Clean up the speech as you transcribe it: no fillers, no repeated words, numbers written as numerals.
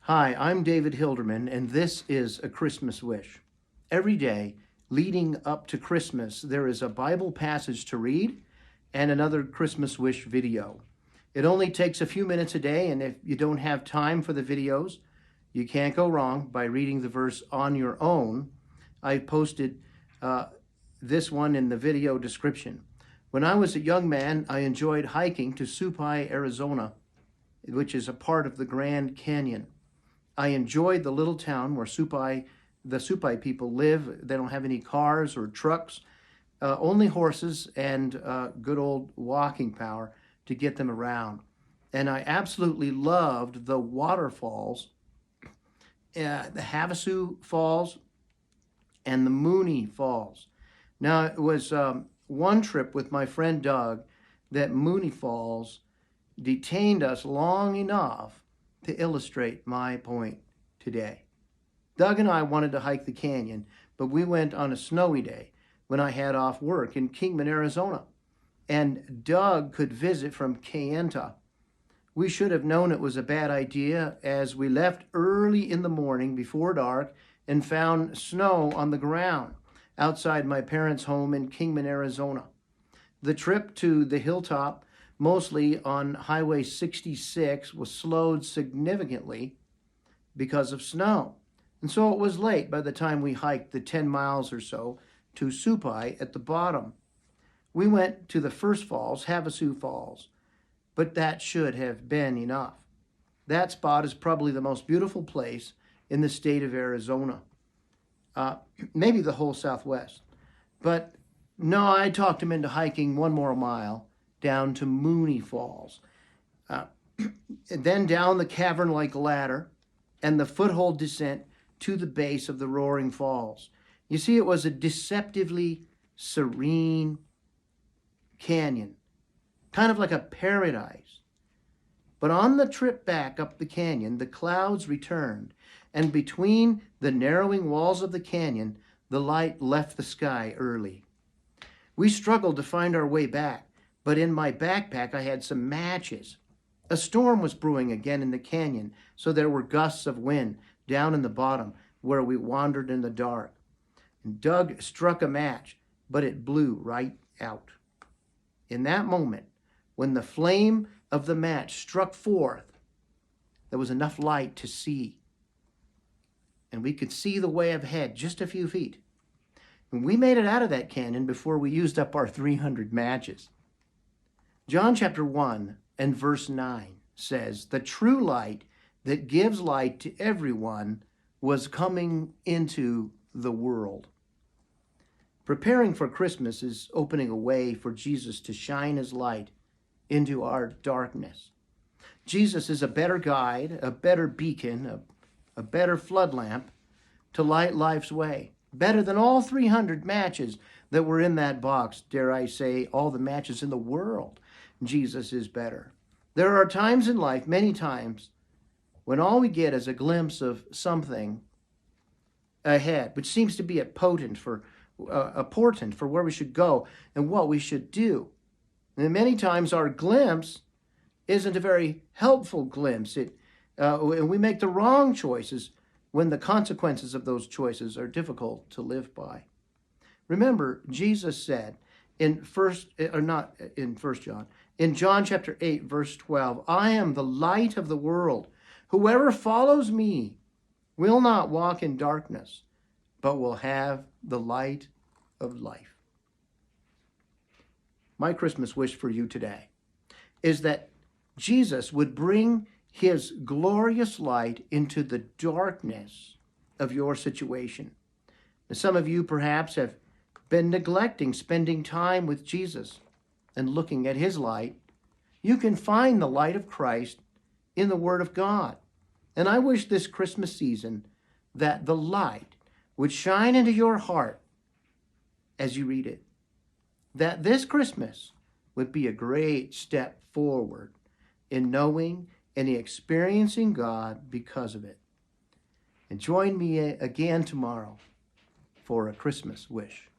Hi, I'm David Hilderman, and this is A Christmas Wish. Every day leading up to Christmas, there is a Bible passage to read and another Christmas Wish video. It only takes a few minutes a day, and if you don't have time for the videos, you can't go wrong by reading the verse on your own. I've posted this one in the video description. When I was a young man, I enjoyed hiking to Supai, Arizona, which is a part of the Grand Canyon. I enjoyed the little town where the Supai people live. They don't have any cars or trucks, only horses and good old walking power to get them around. And I absolutely loved the waterfalls, the Havasu Falls and the Mooney Falls. Now, it was one trip with my friend Doug that Mooney Falls detained us long enough to illustrate my point today. Doug and I wanted to hike the canyon, but we went on a snowy day when I had off work in Kingman, Arizona, and Doug could visit from Kayenta. We should have known it was a bad idea, as we left early in the morning before dark and found snow on the ground outside my parents' home in Kingman, Arizona. The trip to the hilltop, mostly on Highway 66, was slowed significantly because of snow. And so it was late by the time we hiked the 10 miles or so to Supai at the bottom. We went to the first falls, Havasu Falls, but that should have been enough. That spot is probably the most beautiful place in the state of Arizona, maybe the whole Southwest. But no, I talked him into hiking one more mile down to Mooney Falls, and then down the cavern-like ladder and the foothold descent to the base of the roaring falls. You see, it was a deceptively serene canyon, kind of like a paradise. But on the trip back up the canyon, the clouds returned, and between the narrowing walls of the canyon, the light left the sky early. We struggled to find our way back, but in my backpack I had some matches. A storm was brewing again in the canyon, so there were gusts of wind down in the bottom where we wandered in the dark. And Doug struck a match, but it blew right out. In that moment, when the flame of the match struck forth, there was enough light to see. And we could see the way ahead just a few feet. And we made it out of that canyon before we used up our 300 matches. John chapter 1 and verse 9 says, "The true light that gives light to everyone was coming into the world." Preparing for Christmas is opening a way for Jesus to shine his light into our darkness. Jesus is a better guide, a better beacon, a better flood lamp to light life's way. Better than all 300 matches that were in that box. Dare I say, all the matches in the world. Jesus is better. There are times in life, many times, when all we get is a glimpse of something ahead, which seems to be a portent for where we should go and what we should do. And many times our glimpse isn't a very helpful glimpse. And we make the wrong choices when the consequences of those choices are difficult to live by. Remember, Jesus said in John chapter 8, verse 12, "I am the light of the world. Whoever follows me will not walk in darkness, but will have the light of life." My Christmas wish for you today is that Jesus would bring his glorious light into the darkness of your situation. Now, some of you perhaps have been neglecting spending time with Jesus and looking at his light. You can find the light of Christ in the Word of God. And I wish this Christmas season that the light would shine into your heart as you read it. That this Christmas would be a great step forward in knowing and experiencing God because of it. And join me again tomorrow for A Christmas Wish.